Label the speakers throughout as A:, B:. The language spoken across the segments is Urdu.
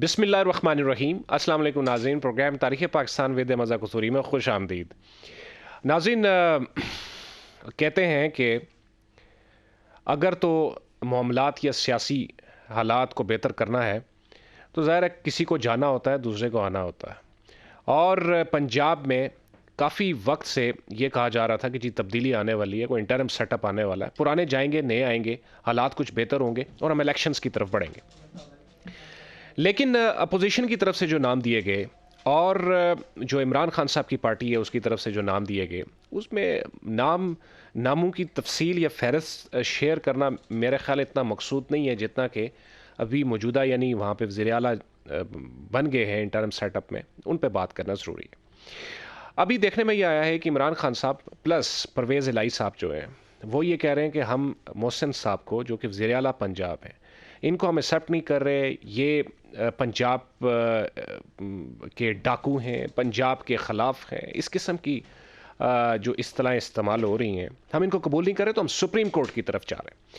A: بسم اللہ الرحمن الرحیم۔ السلام علیکم ناظرین، پروگرام تاریخ پاکستان ود مزہ قصوری میں خوش آمدید۔ ناظرین، کہتے ہیں کہ اگر تو معاملات یا سیاسی حالات کو بہتر کرنا ہے تو ظاہر ہے کسی کو جانا ہوتا ہے، دوسرے کو آنا ہوتا ہے۔ اور پنجاب میں کافی وقت سے یہ کہا جا رہا تھا کہ جی تبدیلی آنے والی ہے، کوئی انٹرم سیٹ اپ آنے والا ہے، پرانے جائیں گے، نئے آئیں گے، حالات کچھ بہتر ہوں گے اور ہم الیکشنز کی طرف بڑھیں گے۔ لیکن اپوزیشن کی طرف سے جو نام دیے گئے اور جو عمران خان صاحب کی پارٹی ہے اس کی طرف سے جو نام دیے گئے، اس میں ناموں کی تفصیل یا فہرست شیئر کرنا میرے خیال اتنا مقصود نہیں ہے جتنا کہ ابھی موجودہ یعنی وہاں پہ وزیر اعلیٰ بن گئے ہیں انٹرم سیٹ اپ میں، ان پہ بات کرنا ضروری ہے۔ ابھی دیکھنے میں یہ آیا ہے کہ عمران خان صاحب پلس پرویز الہی صاحب جو ہیں وہ یہ کہہ رہے ہیں کہ ہم محسن صاحب کو، جو کہ وزیر اعلیٰ پنجاب ہیں، ان کو ہم ایکسیپٹ نہیں کر رہے، یہ پنجاب کے ڈاکو ہیں، پنجاب کے خلاف ہیں، اس قسم کی جو اصطلاحیں استعمال ہو رہی ہیں، ہم ان کو قبول نہیں کر رہے تو ہم سپریم کورٹ کی طرف جا رہے ہیں۔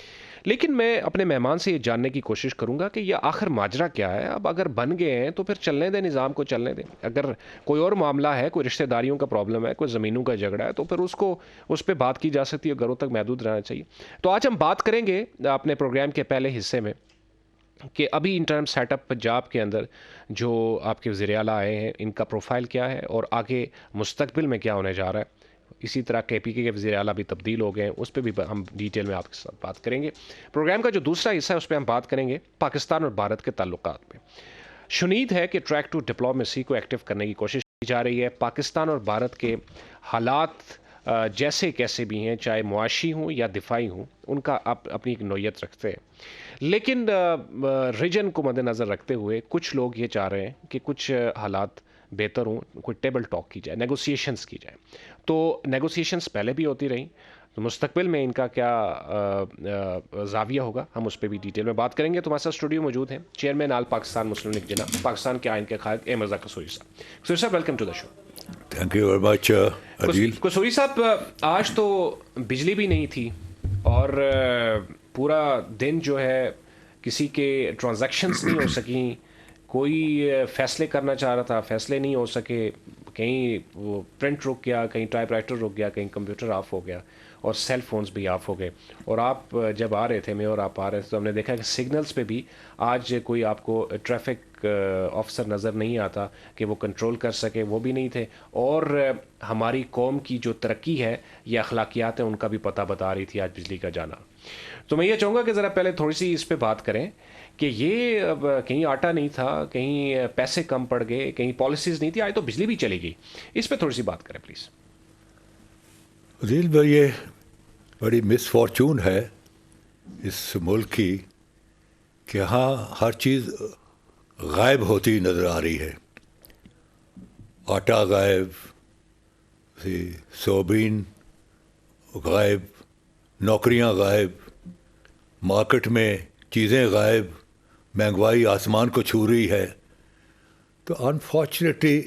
A: لیکن میں اپنے مہمان سے یہ جاننے کی کوشش کروں گا کہ یہ آخر ماجرا کیا ہے۔ اب اگر بن گئے ہیں تو پھر چلنے دیں، نظام کو چلنے دیں۔ اگر کوئی اور معاملہ ہے، کوئی رشتہ داریوں کا پرابلم ہے، کوئی زمینوں کا جھگڑا ہے، تو پھر اس پہ بات کی جا سکتی ہے، گھروں تک محدود رہنا چاہیے۔ تو آج ہم بات کریں گے اپنے پروگرام کے پہلے حصے میں کہ ابھی انٹرم سیٹ اپ پنجاب کے اندر جو آپ کے وزیر اعلیٰ آئے ہیں، ان کا پروفائل کیا ہے اور آگے مستقبل میں کیا ہونے جا رہا ہے۔ اسی طرح کے پی کے وزیر اعلیٰ بھی تبدیل ہو گئے ہیں، اس پہ بھی ہم ڈیٹیل میں آپ کے ساتھ بات کریں گے۔ پروگرام کا جو دوسرا حصہ ہے اس پہ ہم بات کریں گے پاکستان اور بھارت کے تعلقات پہ۔ شنید ہے کہ ٹریک ٹو ڈپلومیسی کو ایکٹیو کرنے کی کوشش کی جا رہی ہے۔ پاکستان اور بھارت کے حالات جیسے کیسے بھی ہیں، چاہے معاشی ہوں یا دفاعی ہوں، ان کا اپنی ایک نوعیت رکھتے ہیں۔ لیکن ریجن کو مد نظر رکھتے ہوئے کچھ لوگ یہ چاہ رہے ہیں کہ کچھ حالات بہتر ہوں، کوئی ٹیبل ٹاک کی جائے، نیگوسیشنز کی جائے۔ تو نیگوسیشنز پہلے بھی ہوتی رہیں، تو مستقبل میں ان کا کیا زاویہ ہوگا، ہم اس پہ بھی ڈیٹیل میں بات کریں گے۔ تو ہمارے ساتھ اسٹوڈیو موجود ہیں چیئرمین آل پاکستان مسلم لیگ جناح، پاکستان کے آئین کے قائد اے Mirza Kasuri Sahab. Kasuri Sahab, welcome to the show.
B: Thank you very much Adeel.
A: Kasuri Sahab, آج تو بجلی بھی نہیں تھی اور پورا دن جو ہے کسی کے ٹرانزیکشنز نہیں ہو سکیں، کوئی فیصلے کرنا چاہ رہا تھا، فیصلے نہیں ہو سکے، کہیں وہ پرنٹ رک گیا، کہیں ٹائپ رائٹر رک گیا، کہیں کمپیوٹر آف ہو گیا اور سیل فونز بھی آف ہو گئے۔ اور آپ جب آ رہے تھے، میں اور آپ آ رہے تھے، تو ہم نے دیکھا کہ سگنلز پہ بھی آج کوئی آپ کو ٹریفک آفیسر نظر نہیں آتا کہ وہ کنٹرول کر سکے، وہ بھی نہیں تھے۔ اور ہماری قوم کی جو ترقی ہے یا اخلاقیات ہیں، ان کا بھی پتہ بتا رہی تھی آج بجلی کا جانا۔ تو میں یہ چاہوں گا کہ ذرا پہلے تھوڑی سی اس پہ بات کریں کہ یہ اب کہیں آٹا نہیں تھا، کہیں پیسے کم پڑ گئے، کہیں پالیسیز نہیں تھی، آج تو بجلی بھی چلی گئی۔ اس پہ تھوڑی سی بات کریں پلیز۔
B: عدیل بھائی، یہ بڑی مس فارچون ہے اس ملک کی کہ ہاں ہر چیز غائب ہوتی نظر آ رہی ہے۔ آٹا غائب، سویابین غائب، نوکریاں غائب، مارکیٹ میں چیزیں غائب، مہنگائی آسمان کو چھو رہی ہے۔ تو انفارچونیٹلی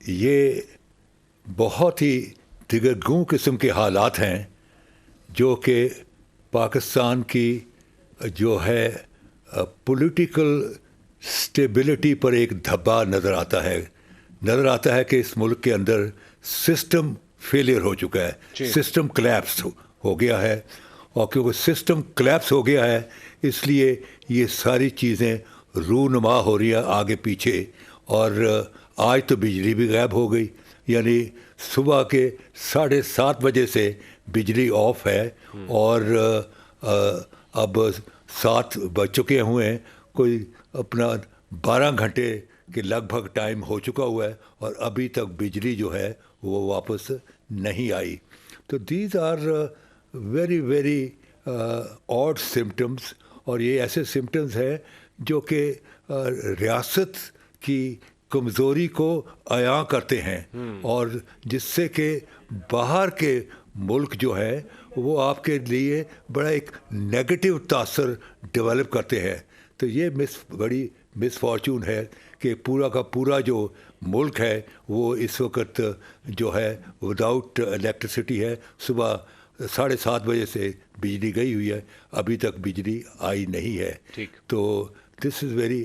B: یہ بہت ہی دگرگوں قسم کے حالات ہیں جو کہ پاکستان کی جو ہے پولیٹیکل سٹیبلٹی پر ایک دھبا نظر آتا ہے کہ اس ملک کے اندر سسٹم فیلئر ہو چکا ہے، سسٹم کلیپس ہو گیا ہے۔ اور کیونکہ سسٹم کلیپس ہو گیا ہے، اس لیے یہ ساری چیزیں رونما ہو رہی ہیں آگے پیچھے۔ اور آج تو بجلی بھی غائب ہو گئی، یعنی صبح کے 7:30 بجے سے بجلی آف ہے اور اب 7 بج چکے ہوئے ہیں، کوئی اپنا 12 گھنٹے کے لگ بھگ ٹائم ہو چکا ہوا ہے اور ابھی تک بجلی جو ہے وہ واپس نہیں آئی۔ تو these are very very odd symptoms, اور یہ ایسے سمٹمز ہیں جو کہ ریاست کی کمزوری کو عیاں کرتے ہیں، اور جس سے کہ باہر کے ملک جو ہے وہ آپ کے لیے بڑا ایک نیگیٹو تاثر ڈیولپ کرتے ہیں۔ تو یہ بڑی مس فارچون ہے کہ پورا کا پورا جو ملک ہے وہ اس وقت جو ہے وداؤٹ الیکٹریسٹی ہے۔ صبح 7:30 بجے سے بجلی گئی ہوئی ہے، ابھی تک بجلی آئی نہیں ہے۔ تو دس از ویری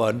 B: 1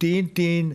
B: 3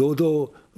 B: 2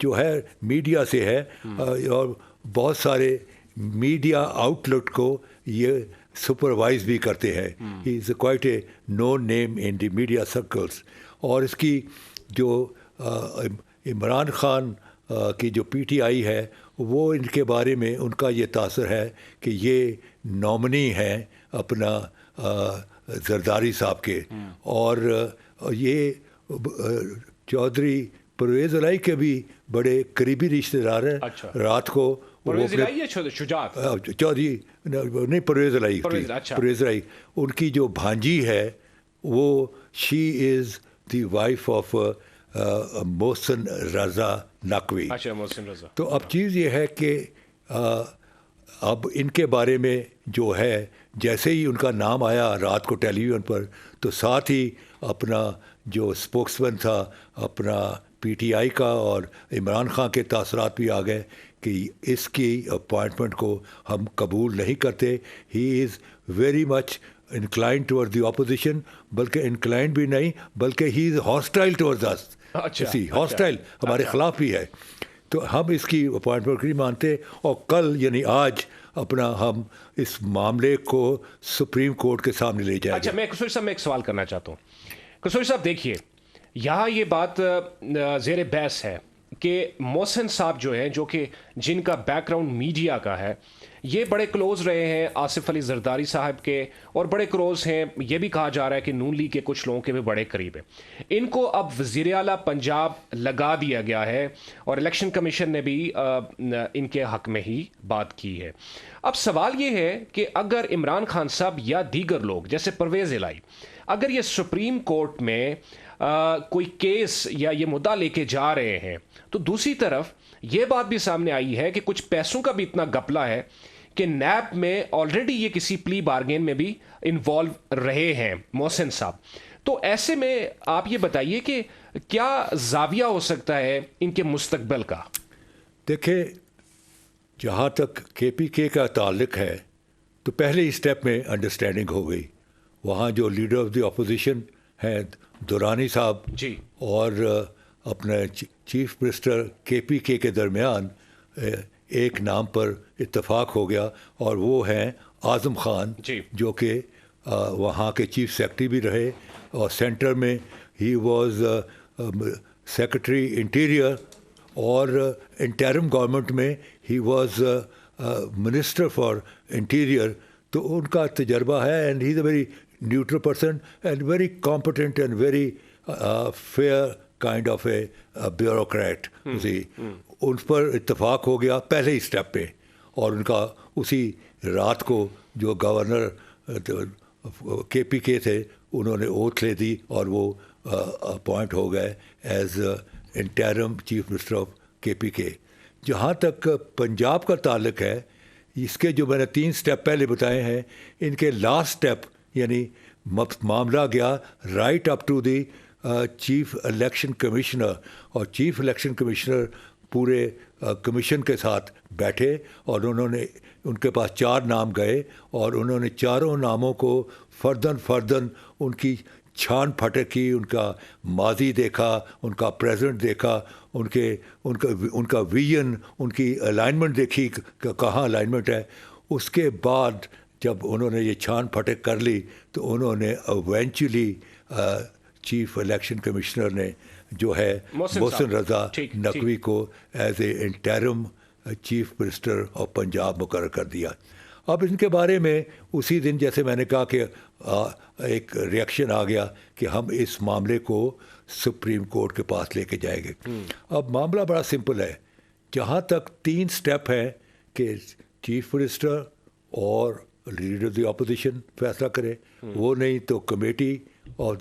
B: جو ہے میڈیا سے ہے اور بہت سارے میڈیا آؤٹلیٹ کو یہ سپروائز بھی کرتے ہیں. He is quite a known name in the media circles. اور اس کی جو عمران خان کی جو پی ٹی آئی ہے وہ ان کے بارے میں ان کا یہ تاثر ہے کہ یہ نامنی ہیں اپنا زرداری صاحب کے. اور یہ چودھری پرویز الہی کے بھی بڑے قریبی رشتہ دار ہیں. رات کو چودھری نہیں پرویز الہی پرویز الہی ان کی جو بھانجی ہے وہ شی از دی وائف آف محسن رضا نقوی. تو اب چیز یہ ہے کہ اب ان کے بارے میں جو ہے جیسے ہی ان کا نام آیا رات کو ٹیلی ویژن پر تو ساتھ ہی اپنا جو اسپوکس مین تھا اپنا پی ٹی آئی کا اور عمران خان کے تاثرات بھی آ گئے کہ اس کی اپوائنٹمنٹ کو ہم قبول نہیں کرتے. He is very much inclined toward the opposition, بلکہ انکلائنڈ بھی نہیں بلکہ he is hostile toward us. Hostile ہمارے خلاف بھی ہے. تو ہم اس کی اپوائنٹمنٹ نہیں مانتے. اور کل یعنی آج اپنا ہم اس معاملے کو سپریم کورٹ کے سامنے لے جائیں گے.
A: اچھا, میں کسوری صاحب میں ایک سوال کرنا چاہتا ہوں. کسوری صاحب دیکھیے, یہاں یہ بات زیر بحث ہے کہ محسن صاحب جو ہیں, جو کہ جن کا بیک گراؤنڈ میڈیا کا ہے, یہ بڑے کلوز رہے ہیں آصف علی زرداری صاحب کے, اور بڑے کلوز ہیں, یہ بھی کہا جا رہا ہے کہ نون لیگ کے کچھ لوگوں کے بھی بڑے قریب ہیں. ان کو اب وزیر اعلیٰ پنجاب لگا دیا گیا ہے اور الیکشن کمیشن نے بھی ان کے حق میں ہی بات کی ہے. اب سوال یہ ہے کہ اگر عمران خان صاحب یا دیگر لوگ جیسے پرویز الہی اگر یہ سپریم کورٹ میں کوئی کیس یا یہ مدعا لے کے جا رہے ہیں, تو دوسری طرف یہ بات بھی سامنے آئی ہے کہ کچھ پیسوں کا بھی اتنا گپلا ہے کہ نیب میں آلریڈی یہ کسی پلی بارگین میں بھی انوالو رہے ہیں محسن صاحب. تو ایسے میں آپ یہ بتائیے کہ کیا زاویہ ہو سکتا ہے ان کے مستقبل کا؟
B: دیکھیں, جہاں تک کے پی کے کا تعلق ہے تو پہلے ہی اسٹیپ میں انڈرسٹینڈنگ ہو گئی. وہاں جو لیڈر آف دی اپوزیشن ہیں دورانی صاحب
A: جی
B: اور اپنے چیف منسٹر کے پی کے درمیان ایک نام پر اتفاق ہو گیا, اور وہ ہیں اعظم خان
A: جی,
B: جو کہ وہاں کے چیف سیکرٹری بھی رہے, اور سینٹر میں ہی واز سیکرٹری انٹیریئر, اور انٹرم گورنمنٹ میں he was minister for interior. تو ان کا تجربہ ہے, and he is a very neutral person and very competent and very fair kind of a bureaucrat. ان پر اتفاق ہو گیا پہلے ہی اسٹیپ پہ, اور ان کا اسی رات کو جو گورنر کے پی کے تھے انہوں نے اوتھ لے دی اور وہ اپوائنٹ ہو گئے as interim chief minister of کے پی کے. جہاں تک پنجاب کا تعلق ہے, اس کے جو میں نے 3 اسٹیپ پہلے بتائے ہیں, ان کے لاسٹ اسٹیپ یعنی معاملہ گیا right up to the chief election commissioner, اور چیف الیکشن کمشنر پورے کمیشن کے ساتھ بیٹھے, اور انہوں نے ان کے پاس 4 نام گئے, اور انہوں نے چاروں ناموں کو فردن ان کی چھان پھٹک کی, ان کا ماضی دیکھا, ان کا پریزنٹ دیکھا, ان کا ویژن, ان کی الائنمنٹ دیکھی کہاں الائنمنٹ ہے. اس کے بعد جب انہوں نے یہ چھان پھٹک کر لی تو انہوں نے ایونچولی چیف الیکشن کمشنر نے جو ہے محسن رضا نقوی کو as a interim chief minister of Punjab مقرر کر دیا. اب ان کے بارے میں اسی دن جیسے میں نے کہا کہ ایک ریئیکشن آ گیا کہ ہم اس معاملے کو سپریم کورٹ کے پاس لے کے جائیں گے. اب معاملہ بڑا سمپل ہے. جہاں تک 3 اسٹیپ ہیں کہ چیف منسٹر اور لیڈر آف دی اپوزیشن فیصلہ کرے, وہ نہیں تو committee of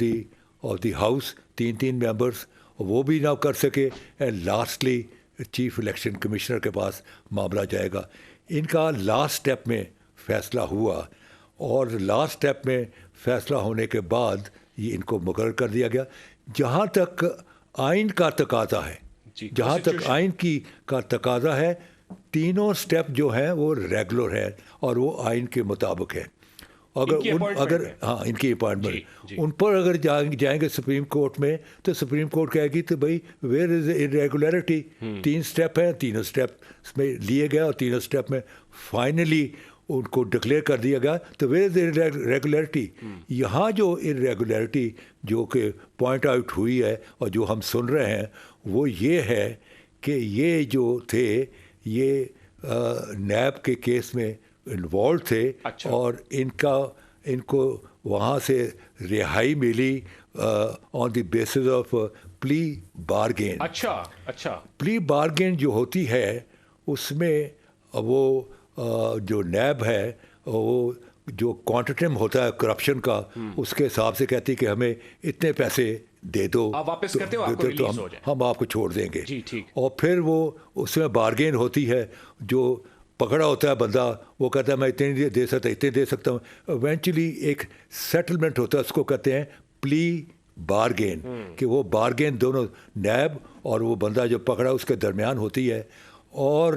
B: the house 3 members وہ بھی نہ کر سکے, and lastly chief election commissioner کے پاس معاملہ جائے گا. ان کا لاسٹ اسٹیپ میں فیصلہ ہوا, اور لاسٹ اسٹیپ میں فیصلہ ہونے کے بعد یہ ان کو مقرر کر دیا گیا. جہاں تک آئین کا تقاضا ہے, جہاں تک آئین کا تقاضا ہے, تینوں اسٹیپ جو ہیں وہ ریگولر ہیں اور وہ آئین کے مطابق ہے. اگر ہاں ان کی اپائنٹمنٹ ان پر اگر جائیں گے سپریم کورٹ میں تو سپریم کورٹ کہے گی تو بھائی ویئر از irregularity. 3 اسٹیپ ہیں, تینوں اسٹیپ میں لیے گئے اور تینوں اسٹیپ میں فائنلی ان کو ڈکلیئر کر دیا گیا. تو ویئر از irregularity. یہاں جو irregularity جو کہ پوائنٹ آؤٹ ہوئی ہے اور جو ہم سن رہے ہیں وہ یہ ہے کہ یہ جو تھے یہ نیب کے کیس میں انوالو تھے. اور ان کو وہاں سے رہائی ملی آن دی بیسس آف پلی بارگین.
A: اچھا
B: پلی بارگین جو ہوتی ہے اس میں وہ جو نیب ہے وہ جو کوانٹم ہوتا ہے کرپشن کا اس کے حساب سے کہتی ہے کہ ہمیں اتنے پیسے دے دو,
A: آپ واپس کرتے ہو, آپ کو ریلیز ہو جائے,
B: ہم آپ کو چھوڑ دیں گے.
A: جی ٹھیک.
B: اور پھر وہ اس میں بارگین ہوتی ہے, جو پکڑا ہوتا ہے بندہ وہ کہتا ہے میں اتنے دے سکتا اتنے دے سکتا ہوں. ایونچولی ایک سیٹلمنٹ ہوتا ہے, اس کو کہتے ہیں پلی بارگین, کہ وہ بارگین دونوں نیب اور وہ بندہ جو پکڑا اس کے درمیان ہوتی ہے. اور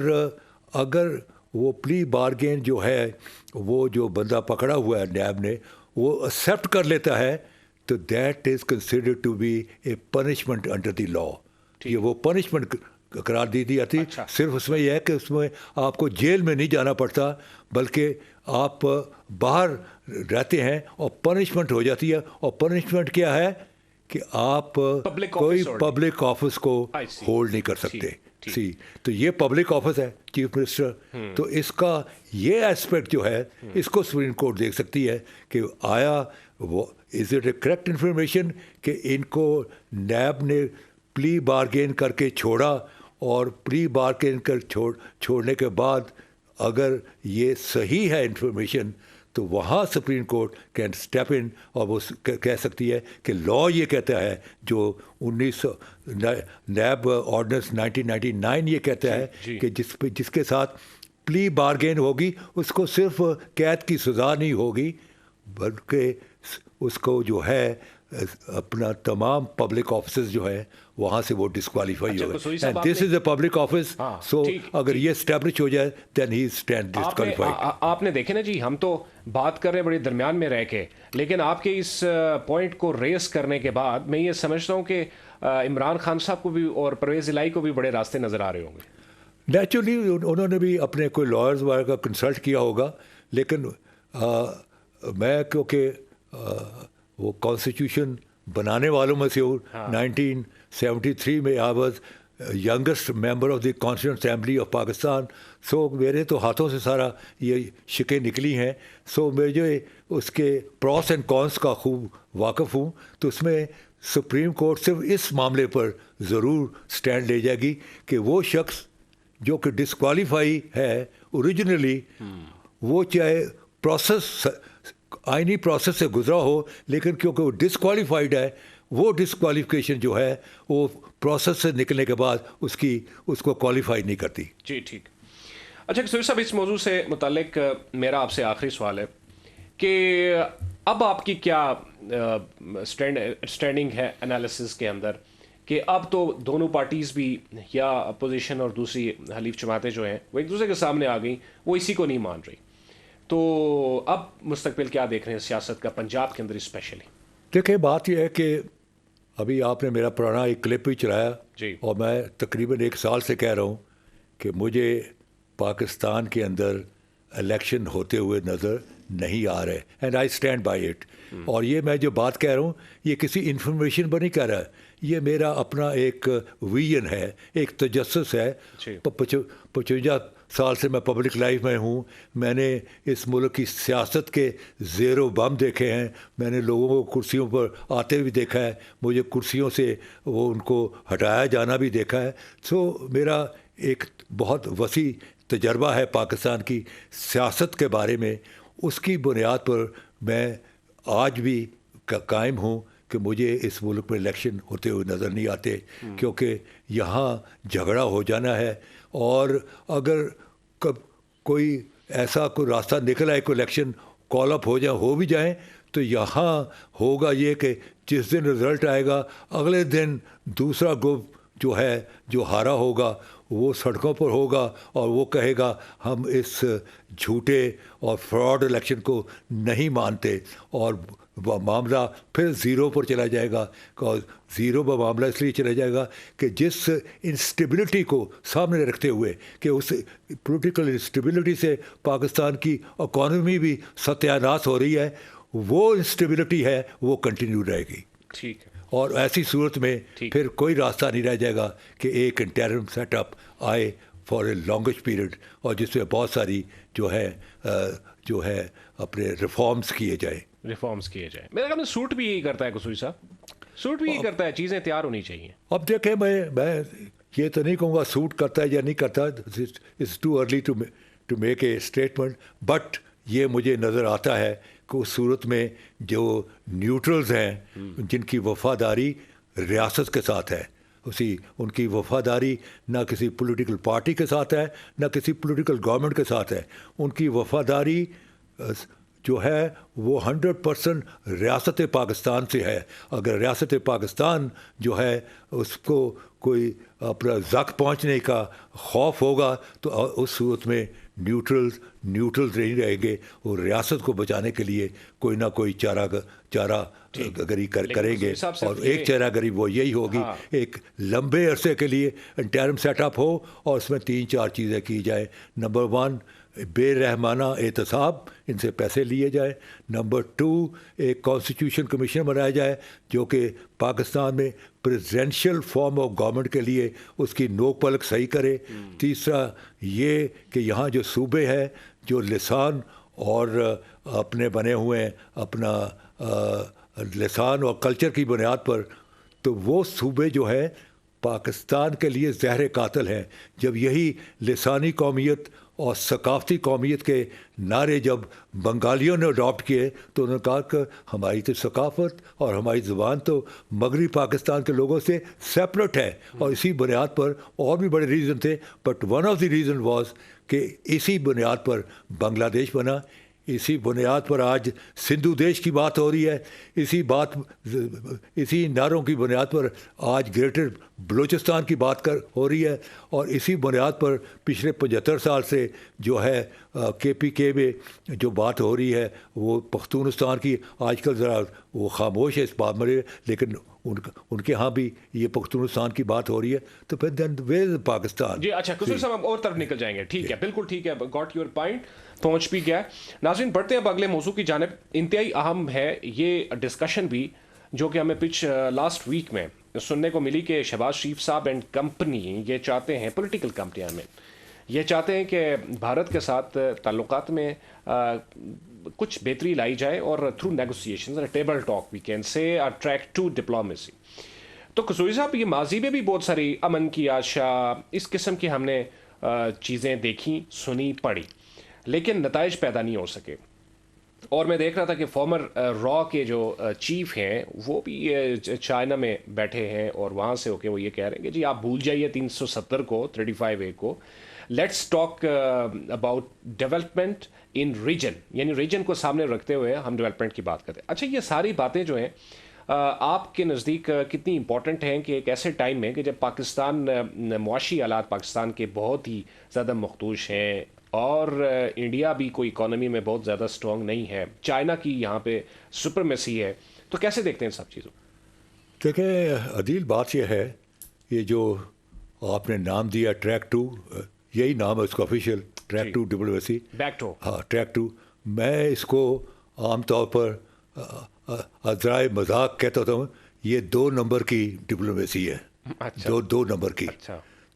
B: اگر وہ پلی بارگین جو ہے وہ جو بندہ پکڑا ہوا ہے نیب نے وہ ایکسیپٹ کر لیتا ہے تو that is considered to be a punishment under the law. یہ وہ پنشمنٹ قرار دی جاتی. صرف اس میں یہ ہے کہ اس میں آپ کو جیل میں نہیں جانا پڑتا بلکہ آپ باہر رہتے ہیں اور پنشمنٹ ہو جاتی ہے. اور پنشمنٹ کیا ہے کہ آپ کوئی پبلک آفس کو ہولڈ نہیں کر سکتے. تو یہ پبلک آفس ہے چیف منسٹر. تو اس کا یہ ایسپیکٹ جو ہے اس کو سپریم کورٹ دیکھ سکتی ہے کہ آیا وہ is it a correct information کہ ان کو نیب نے پلی بارگین کر کے چھوڑا, اور پلی بارگین کر چھوڑنے کے بعد اگر یہ صحیح ہے انفارمیشن تو وہاں supreme court can step in اور وہ کہہ سکتی ہے کہ لا یہ کہتا ہے جو 1900 نیب آرڈیننس 1999 یہ کہتا ہے کہ جس کے ساتھ پلی بارگین ہوگی اس کو صرف قید کی سزا نہیں ہوگی بلکہ اس کو جو ہے اپنا تمام پبلک آفسز جو ہے وہاں سے وہ ڈسکوالیفائی ہوگا. And this is a public office, so اگر یہ اسٹیبلش ہو جائے دین ہی اسٹینڈ ڈسکوالیفائڈ.
A: آپ نے دیکھے نا جی, ہم تو بات کر رہے ہیں بڑے درمیان میں رہ کے, لیکن آپ کے اس پوائنٹ کو ریز کرنے کے بعد میں یہ سمجھتا ہوں کہ عمران خان صاحب کو بھی اور پرویز الہی کو بھی بڑے راستے نظر آ رہے ہوں گے.
B: نیچرلی انہوں نے بھی اپنے کوئی لائرز وغیرہ کا کنسلٹ کیا ہوگا, لیکن میں کیونکہ وہ کانسٹیٹیوشن بنانے والوں میں سے ہوں. 1973 میں I was youngest member of the constitution assembly of Pakistan. So میرے تو ہاتھوں سے سارا یہ شکیں نکلی ہیں. سو میں جو اس کے پروس اینڈ کونس کا خوب واقف ہوں. تو اس میں سپریم کورٹ صرف اس معاملے پر ضرور سٹینڈ لے جائے گی کہ وہ شخص جو کہ ڈسکوالیفائی ہے اوریجنلی, وہ چاہے پروسیس آئینی پروسیس سے گزرا ہو, لیکن کیونکہ وہ ڈسکوالیفائڈ ہے وہ ڈسکوالیفیکیشن جو ہے وہ پروسیس سے نکلنے کے بعد اس کو کوالیفائی نہیں کرتی.
A: جی ٹھیک. اچھا کسوری صاحب, اس موضوع سے متعلق میرا آپ سے آخری سوال ہے کہ اب آپ کی کیا اسٹینڈنگ ہے انالیسس کے اندر کہ اب تو دونوں پارٹیز بھی یا اپوزیشن اور دوسری حلیف جماعتیں جو ہیں وہ ایک دوسرے کے سامنے آ گئیں, وہ اسی کو نہیں مان رہی. تو اب مستقبل کیا دیکھ رہے ہیں سیاست کا پنجاب کے اندر اسپیشلی؟
B: دیکھیں بات یہ ہے کہ ابھی آپ نے میرا پرانا ایک کلپ بھی چلایا
A: جی,
B: اور میں تقریباً 1 سال سے کہہ رہا ہوں کہ مجھے پاکستان کے اندر الیکشن ہوتے ہوئے نظر نہیں آ رہے, and I stand by it. اور یہ میں جو بات کہہ رہا ہوں یہ کسی انفارمیشن پر نہیں کہہ رہا, یہ میرا اپنا ایک ویژن ہے, ایک تجسس ہے. 55 سال سے میں پبلک لائف میں ہوں. میں نے اس ملک کی سیاست کے زیر و بم دیکھے ہیں, میں نے لوگوں کو کرسیوں پر آتے بھی دیکھا ہے, مجھے کرسیوں سے وہ ان کو ہٹایا جانا بھی دیکھا ہے. سو میرا ایک بہت وسیع تجربہ ہے پاکستان کی سیاست کے بارے میں. اس کی بنیاد پر میں آج بھی قائم ہوں کہ مجھے اس ملک میں الیکشن ہوتے ہوئے نظر نہیں آتے, کیونکہ یہاں جھگڑا ہو جانا ہے. اور اگر کوئی ایسا کوئی راستہ نکل آئے, کوئی الیکشن کال اپ ہو بھی جائیں, تو یہاں ہوگا یہ کہ جس دن رزلٹ آئے گا اگلے دن دوسرا گروپ جو ہے جو ہارا ہوگا وہ سڑکوں پر ہوگا اور وہ کہے گا ہم اس جھوٹے اور فراڈ الیکشن کو نہیں مانتے، اور وہ معاملہ پھر زیرو پر چلا جائے گا. اور زیرو پر معاملہ اس لیے چلا جائے گا کہ جس انسٹیبلٹی کو سامنے رکھتے ہوئے کہ اس پولیٹیکل انسٹیبلٹی سے پاکستان کی اکانومی بھی ستیہ ناش ہو رہی ہے، وہ انسٹیبلٹی ہے وہ کنٹینیو رہے گی.
A: ٹھیک ہے.
B: اور ایسی صورت میں پھر کوئی راستہ نہیں رہ جائے گا کہ ایک انٹرم سیٹ اپ آئے فار اے لانگسٹ پیریڈ، اور جس میں بہت ساری جو ہے اپنے ریفارمز کیے جائیں.
A: میرے خیال میں سوٹ بھی یہی کرتا ہے قصوری صاحب، سوٹ بھی یہی کرتا ہے، چیزیں تیار ہونی چاہیے.
B: اب دیکھیں میں یہ تو نہیں کہوں گا سوٹ کرتا ہے یا نہیں کرتا، it's too early to make a statement, but یہ مجھے نظر آتا ہے کہ اس صورت میں جو نیوٹرلز ہیں جن کی وفاداری ریاست کے ساتھ ہے، ان کی وفاداری نہ کسی پولیٹیکل پارٹی کے ساتھ ہے نہ کسی پولیٹیکل گورنمنٹ کے ساتھ ہے، ان کی وفاداری جو ہے وہ 100% ریاست پاکستان سے ہے. اگر ریاست پاکستان جو ہے اس کو کوئی اپنا زخ پہنچنے کا خوف ہوگا تو اس صورت میں نیوٹرلز نہیں رہیں گے، اور ریاست کو بچانے کے لیے کوئی نہ کوئی چارہ گری کریں گے. اور ایک چارہ گری وہ یہی ہوگی ایک لمبے عرصے کے لیے انٹرم سیٹ اپ ہو اور اس میں 3-4 چیزیں کی جائیں. نمبر 1 بے رحمانہ احتساب، ان سے پیسے لیے جائیں. نمبر 2 ایک کانسٹیٹیوشن کمیشن بنایا جائے جو کہ پاکستان میں پریزیڈنشل فارم آف گورنمنٹ کے لیے اس کی نوک پلک صحیح کرے. تیسرا یہ کہ یہاں جو صوبے ہیں جو لسان اور اپنے بنے ہوئے ہیں اپنا لسان اور کلچر کی بنیاد پر، تو وہ صوبے جو ہے پاکستان کے لیے زہر قاتل ہیں. جب یہی لسانی قومیت اور ثقافتی قومیت کے نعرے جب بنگالیوں نے اڈاپٹ کیے تو انہوں نے کہا کہ ہماری تو ثقافت اور ہماری زبان تو مغربی پاکستان کے لوگوں سے سیپریٹ ہے، اور اسی بنیاد پر اور بھی بڑے ریزن تھے، but one of the reason was کہ اسی بنیاد پر بنگلہ دیش بنا، اسی بنیاد پر آج سندھو دیش کی بات ہو رہی ہے، اسی نعروں کی بنیاد پر آج گریٹر بلوچستان کی بات ہو رہی ہے، اور اسی بنیاد پر پچھلے 75 سال سے جو ہے KPK میں جو بات ہو رہی ہے وہ پختونستان کی. آج کل ذرا وہ خاموش ہے اس بات میں، لیکن ان کے ہاں بھی یہ پختونستان کی بات ہو رہی ہے. تو پھر دین ویئر از پاکستان.
A: جی اچھا قصور صاحب ہم اور طرف نکل جائیں گے. ٹھیک ہے، بالکل ٹھیک ہے، گاٹ یور پوائنٹ، پہنچ بھی گیا. ناظرین بڑھتے ہیں اب اگلے موضوع کی جانب. انتہائی اہم ہے یہ ڈسکشن بھی جو کہ ہمیں لاسٹ ویک میں سننے کو ملی کہ شہباز شریف صاحب اینڈ کمپنی یہ چاہتے ہیں، پولیٹیکل کمپنیاں میں یہ چاہتے ہیں کہ بھارت کے ساتھ تعلقات میں کچھ بہتری لائی جائے اور through negotiations table talk we can سے ٹریک ٹو ڈپلومیسی. تو قصوری صاحب یہ ماضی میں بھی بہت ساری امن کی آشا اس قسم کی ہم نے چیزیں دیکھیں، سنی، پڑھی، لیکن نتائج پیدا نہیں ہو سکے. اور میں دیکھ رہا تھا کہ فارمر را کے جو چیف ہیں وہ بھی چائنا میں بیٹھے ہیں اور وہاں سے ہو کے وہ یہ کہہ رہے ہیں کہ جی آپ بھول جائیے 370 کو، 35A کو، let's talk about development in region, یعنی ریجن کو سامنے رکھتے ہوئے ہم ڈیولپمنٹ کی بات کرتے ہیں. اچھا یہ ساری باتیں جو ہیں آپ کے نزدیک کتنی امپورٹنٹ ہیں کہ ایک ایسے ٹائم میں کہ جب پاکستان معاشی حالات پاکستان کے بہت ہی زیادہ مخدوش ہیں اور انڈیا بھی کوئی اکانومی میں بہت زیادہ سٹرونگ نہیں ہے، چائنا کی یہاں پہ سپرمیسی ہے، تو کیسے دیکھتے ہیں سب چیزوں؟
B: دیکھیں عدیل، بات یہ ہے یہ جو آپ نے نام دیا ٹریک ٹو، یہی نام ہے اس کا official, track two diplomacy,
A: back two.
B: ہاں ٹریک ٹو. میں اس کو عام طور پر ذرائع مذاق کہتا ہوں، یہ 2 نمبر کی ڈپلومیسی ہے. دو نمبر کی.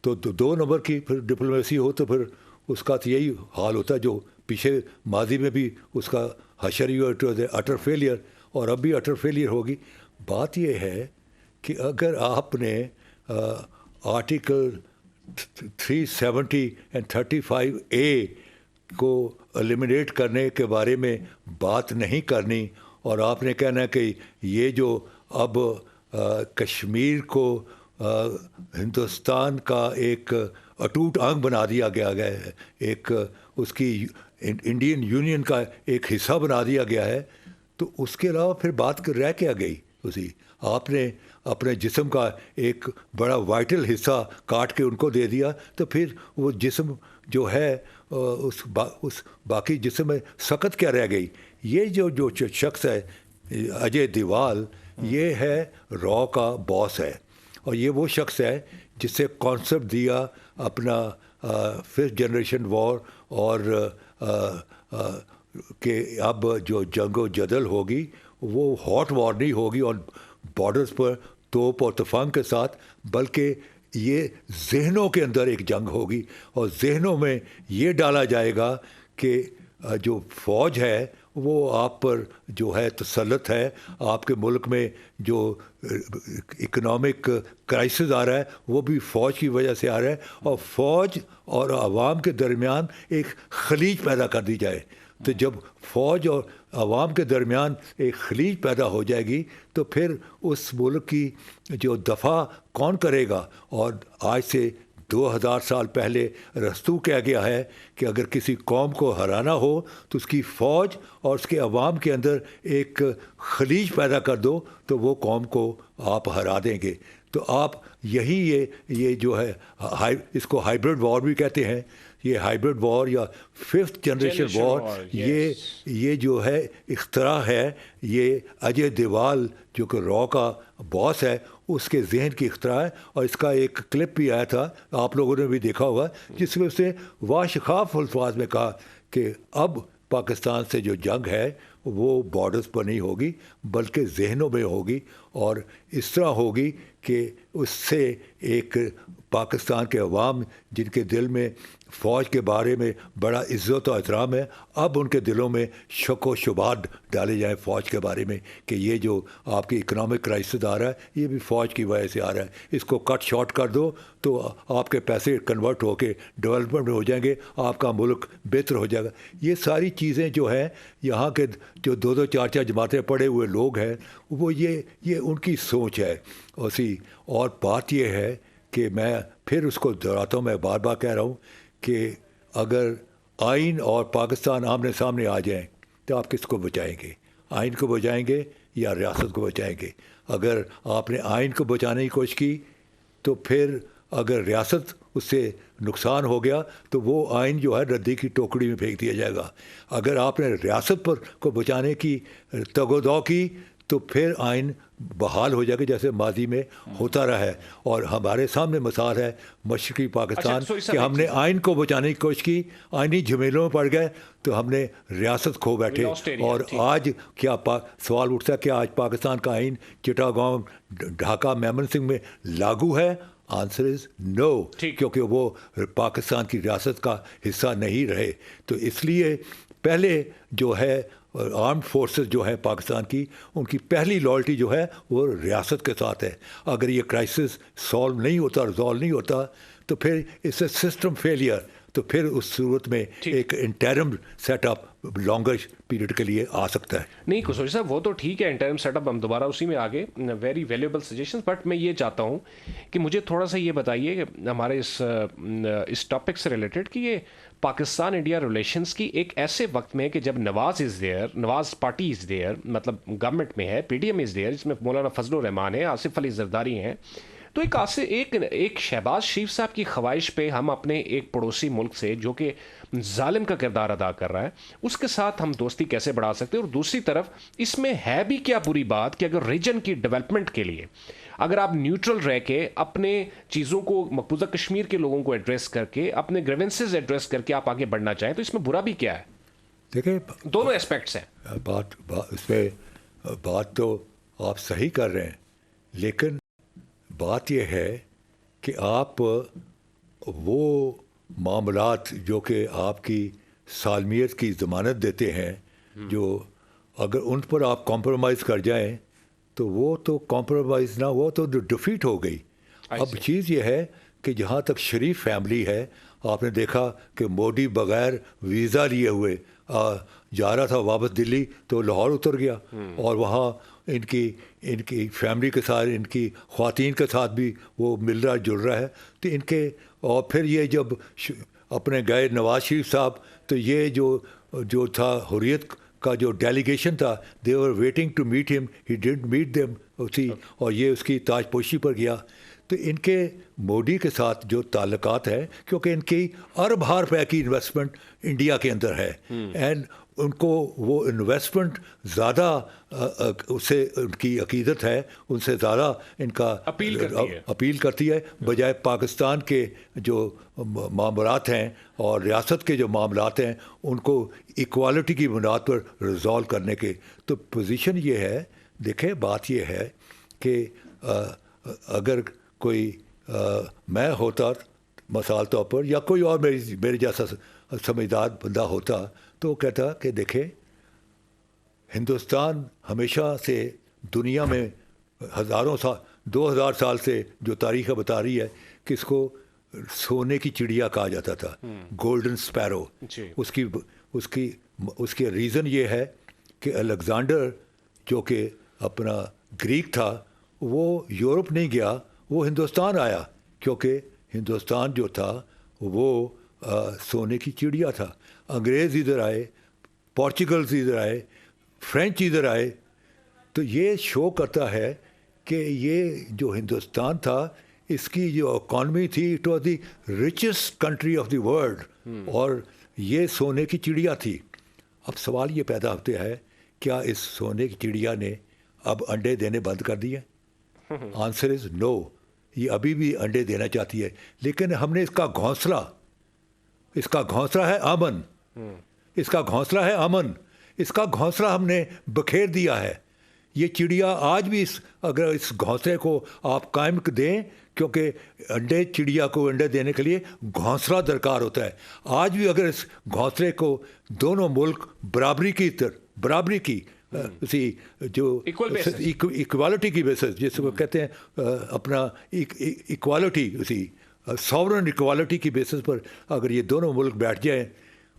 B: تو 2 نمبر کی پھر ڈپلومیسی ہو تو پھر اس کا تو یہی حال ہوتا ہے جو پیچھے ماضی میں بھی اس کا حشر ہی اٹر فیلئر، اور اب بھی اٹر فیلئر ہوگی. بات یہ ہے کہ اگر آپ نے آرٹیکل 370 اینڈ 35A کو ایلیمنیٹ کرنے کے بارے میں بات نہیں کرنی، اور آپ نے کہنا ہے کہ یہ جو اب کشمیر کو ہندوستان کا ایک اٹوٹ انگ بنا دیا گیا ہے، ایک اس کی انڈین یونین کا ایک حصہ بنا دیا گیا ہے، تو اس کے علاوہ پھر بات رہ کیا گئی؟ اسی آپ نے اپنے جسم کا ایک بڑا وائٹل حصہ کاٹ کے ان کو دے دیا تو پھر وہ جسم جو ہے اس باقی جسم میں سکت کیا رہ گئی. یہ جو شخص ہے اجے دیوال یہ ہے را کا باس ہے اور یہ وہ شخص ہے جس سے کانسیپٹ دیا اپنا 5th جنریشن وار اور کہ اب جو جنگ و جدل ہوگی وہ ہاٹ وار نہیں ہوگی اور بارڈرز پر توپ اور تفنگ کے ساتھ بلکہ یہ ذہنوں کے اندر ایک جنگ ہوگی اور ذہنوں میں یہ ڈالا جائے گا کہ جو فوج ہے وہ آپ پر جو ہے تسلط ہے. آپ کے ملک میں جو اکنامک کرائسس آ رہا ہے وہ بھی فوج کی وجہ سے آ رہا ہے اور فوج اور عوام کے درمیان ایک خلیج پیدا کر دی جائے. تو جب فوج اور عوام کے درمیان ایک خلیج پیدا ہو جائے گی تو پھر اس ملک کی جو دفاع کون کرے گا. اور آج سے 2000 سال پہلے رستو کہہ گیا ہے کہ اگر کسی قوم کو ہرانا ہو تو اس کی فوج اور اس کے عوام کے اندر ایک خلیج پیدا کر دو تو وہ قوم کو آپ ہرا دیں گے. تو آپ یہی یہ جو ہے اس کو ہائیبرڈ وار بھی کہتے ہیں. یہ ہائیبرڈ وار یا 5th جنریشن وار یہ جو ہے اختراع ہے یہ اجے دیوال جو کہ را کا باس ہے اس کے ذہن کی اختراع ہے. اور اس کا ایک کلپ بھی آیا تھا آپ لوگوں نے بھی دیکھا ہوگا جس میں اس نے واشخاف الفاظ میں کہا کہ اب پاکستان سے جو جنگ ہے وہ بارڈرز پر نہیں ہوگی بلکہ ذہنوں میں ہوگی اور اس طرح ہوگی کہ اس سے ایک پاکستان کے عوام جن کے دل میں فوج کے بارے میں بڑا عزت و احترام ہے اب ان کے دلوں میں شک و شبہات ڈالے جائیں فوج کے بارے میں کہ یہ جو آپ کی اکنامک کرائسس آ رہا ہے یہ بھی فوج کی وجہ سے آ رہا ہے. اس کو کٹ شارٹ کر دو تو آپ کے پیسے کنورٹ ہو کے ڈیولپمنٹ میں ہو جائیں گے, آپ کا ملک بہتر ہو جائے گا. یہ ساری چیزیں جو ہیں یہاں کے جو 2 4 جماعتیں پڑے ہوئے لوگ ہیں وہ یہ ان کی سوچ ہے. اور بات یہ ہے کہ میں پھر اس کو دہراتا ہوں, میں بار بار کہہ رہا ہوں کہ اگر آئین اور پاکستان آمنے سامنے آ جائیں تو آپ کس کو بچائیں گے؟ آئین کو بچائیں گے یا ریاست کو بچائیں گے؟ اگر آپ نے آئین کو بچانے کی کوشش کی تو پھر اگر ریاست اس سے نقصان ہو گیا تو وہ آئین جو ہے ردی کی ٹوکری میں پھینک دیا جائے گا. اگر آپ نے ریاست پر کو بچانے کی تگ و دو کی تو پھر آئین بحال ہو جائے گا جیسے ماضی میں ہوتا رہا ہے. اور ہمارے سامنے مثال ہے مشرقی پاکستان کہ ہم نے آئین کو بچانے کی کوشش کی, آئینی جھمیلوں میں پڑ گئے تو ہم نے ریاست کھو بیٹھے. اور آج کیا سوال اٹھتا ہے کہ آج پاکستان کا آئین چٹاگانگ, ڈھاکہ, میمن سنگھ میں لاگو ہے؟ آنسر از نو, کیونکہ وہ پاکستان کی ریاست کا حصہ نہیں رہے. تو اس لیے پہلے جو ہے آرمڈ فورسز جو ہے پاکستان کی ان کی پہلی لائلٹی جو ہے وہ ریاست کے ساتھ ہے. اگر یہ کرائسس سالو نہیں ہوتا, ریزالو نہیں ہوتا تو پھر اس سے سسٹم فیلئر, تو پھر اس صورت میں ایک interim set up longer period کے لیے آ سکتا ہے.
A: نہیں کسوری صاحب وہ تو ٹھیک ہے انٹرم سیٹ اپ, ہم دوبارہ اسی میں آگے, ویری ویلیوبل سجیشن. بٹ میں یہ چاہتا ہوں کہ مجھے تھوڑا سا یہ بتائیے کہ ہمارے اس ٹاپک سے ریلیٹڈ کہ یہ پاکستان انڈیا ریلیشنز کی ایک ایسے وقت میں کہ جب نواز پارٹی از دیئر, مطلب گورنمنٹ میں ہے, P D M is there, جس میں مولانا فضل الرحمان ہے, آصف علی زرداری ہیں, تو ایک شہباز شریف صاحب کی خواہش پہ ہم اپنے ایک پڑوسی ملک سے جو کہ ظالم کا کردار ادا کر رہا ہے اس کے ساتھ ہم دوستی کیسے بڑھا سکتے ہیں؟ اور دوسری طرف اس میں ہے بھی کیا بری بات کہ اگر ریجن کی ڈیولپمنٹ کے لیے اگر آپ نیوٹرل رہ کے اپنے چیزوں کو مقبوضہ کشمیر کے لوگوں کو ایڈریس کر کے اپنے گریونسز ایڈریس کر کے آپ آگے بڑھنا چاہیں تو اس میں برا بھی کیا ہے؟
B: دیکھیں
A: دونوں اسپیکٹس ہیں.
B: اس میں بات تو آپ صحیح کر رہے ہیں, لیکن بات یہ ہے کہ آپ وہ معاملات جو کہ آپ کی سالمیت کی ضمانت دیتے ہیں جو اگر ان پر آپ کمپرومائز کر جائیں تو وہ تو کمپرومائز نہ ہوا تو ڈیفیٹ ہو گئی. اب چیز یہ ہے کہ جہاں تک شریف فیملی ہے, آپ نے دیکھا کہ مودی بغیر ویزا لیے ہوئے جا رہا تھا واپس دلی تو لاہور اتر گیا, اور وہاں ان کی فیملی کے ساتھ, ان کی خواتین کے ساتھ بھی وہ مل رہا جل رہا ہے. تو ان کے اور پھر یہ جب اپنے گئے نواز شریف صاحب تو یہ جو تھا حریت کا جو ڈیلیگیشن تھا دے ور ویٹنگ ٹو میٹ ہم, ہی ڈڈنٹ میٹ دیم اسی, اور یہ اس کی تاج پوشی پر گیا. تو ان کے مودی کے ساتھ جو تعلقات ہیں, کیونکہ ان کی ارب ہار روپے کی انویسٹمنٹ انڈیا کے اندر ہے, اینڈ ان کو وہ انویسٹمنٹ زیادہ اس سے ان کی عقیدت ہے, ان سے زیادہ ان کا اپیل کرتی ہے بجائے پاکستان کے جو معاملات ہیں اور ریاست کے جو معاملات ہیں ان کو ایکوالٹی کی بنیاد پر ریزالو کرنے کے. تو پوزیشن یہ ہے, دیکھیں بات یہ ہے کہ اگر کوئی میں ہوتا مثال طور پر, یا کوئی اور میرے جیسا سمجھدار بندہ ہوتا, تو وہ کہتا کہ دیکھیں ہندوستان ہمیشہ سے دنیا میں ہزاروں سال 2000 سال سے جو تاریخ بتا رہی ہے کہ اس کو سونے کی چڑیا کہا جاتا تھا, گولڈن اسپیرو. اس کی ریزن یہ ہے کہ الیگزینڈر جو کہ اپنا گریک تھا وہ یورپ نہیں گیا, وہ ہندوستان آیا, کیونکہ ہندوستان جو تھا وہ سونے کی چڑیا تھا. انگریز ادھر آئے, پورچوگلز ادھر آئے, فرینچ ادھر آئے. تو یہ شو کرتا ہے کہ یہ جو ہندوستان تھا اس کی جو اکانومی تھی it was the richest country of the world, اور یہ سونے کی چڑیا تھی. اب سوال یہ پیدا ہوتا ہے کیا اس سونے کی چڑیا نے اب انڈے دینے بند کر دیے؟ آنسر از نو. یہ ابھی بھی انڈے دینا چاہتی ہے, لیکن ہم نے اس کا گھونسلہ ہے امن, اس کا گھونسلہ ہے امن, اس کا گھونسلہ ہم نے بکھیر دیا ہے. یہ چڑیا آج بھی اگر اس گھونسلے کو آپ قائم دیں, کیونکہ چڑیا کو انڈے دینے کے لیے گھونسلہ درکار ہوتا ہے. آج بھی اگر اس گھونسلے کو دونوں ملک برابری کی اسی جو ایکوالٹی کی بیسس جس کو کہتے ہیں اپنا ایکوالٹی, اسی ساورن ایکوالٹی کی بیسس پر اگر یہ دونوں ملک بیٹھ جائیں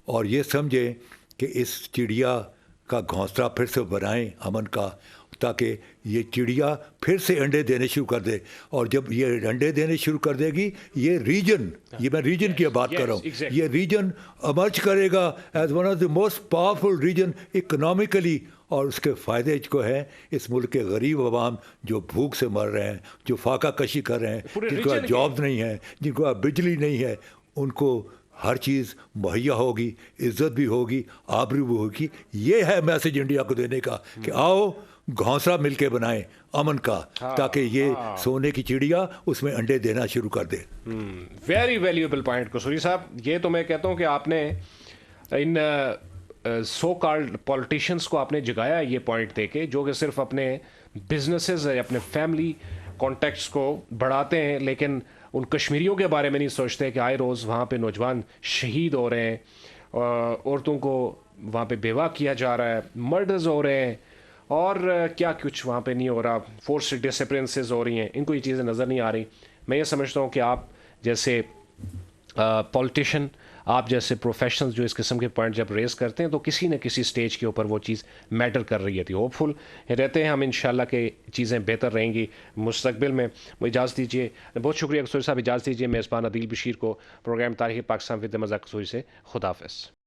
B: اور یہ سمجھیں کہ اس چڑیا کا گھونسلہ پھر سے بنائیں امن کا, تاکہ یہ چڑیا پھر سے انڈے دینے شروع کر دے. اور جب یہ انڈے دینے شروع کر دے گی یہ میں ریجن کی بات کر رہا ہوں, یہ ریجن امرج کرے گا as one of the most powerful region economically, اور اس کے فائدے کو ہیں اس ملک کے غریب عوام جو بھوک سے مر رہے ہیں, جو فاقہ کشی کر رہے ہیں, جن کو جاب نہیں ہے, جن کو بجلی نہیں ہے, ان کو ہر چیز مہیا ہوگی, عزت بھی ہوگی, آبرو بھی ہوگی. یہ ہے میسج انڈیا کو دینے کا کہ آؤ گھونسلہ مل کے بنائیں امن کا, تاکہ یہ سونے کی چڑیا اس میں انڈے دینا شروع کر دے.
A: ویری ویلیوبل پوائنٹ قصوری صاحب. یہ تو میں کہتا ہوں کہ آپ نے ان سو کالڈ پولیٹیشینس کو آپ نے جگایا یہ پوائنٹ دے کے, جو کہ صرف اپنے بزنسز اپنے فیملی کانٹیکٹس کو بڑھاتے ہیں, لیکن ان کشمیریوں کے بارے میں نہیں سوچتے کہ آئے روز وہاں پہ نوجوان شہید ہو رہے ہیں, عورتوں کو وہاں پہ بیوہ کیا جا رہا ہے, مرڈرز ہو رہے ہیں, اور کیا کچھ وہاں پہ نہیں ہو رہا, فورس ڈسپرنسز ہو رہی ہیں. ان کو یہ چیزیں نظر نہیں آ رہی. میں یہ سمجھتا ہوں کہ آپ جیسے پولیٹیشین, آپ جیسے پروفیشنلز جو اس قسم کے پوائنٹ جب ریز کرتے ہیں تو کسی نہ کسی سٹیج کے اوپر وہ چیز میٹر کر رہی ہے. ہوپ فل رہتے ہیں ہم انشاءاللہ کہ چیزیں بہتر رہیں گی مستقبل میں. وہ اجازت دیجیے, بہت شکریہ قصوری صاحب, اجازت دیجیے میزبان عدیل بشیر کو پروگرام تاریخ پاکستان ود مزہ قصوری سے. خدا حافظ.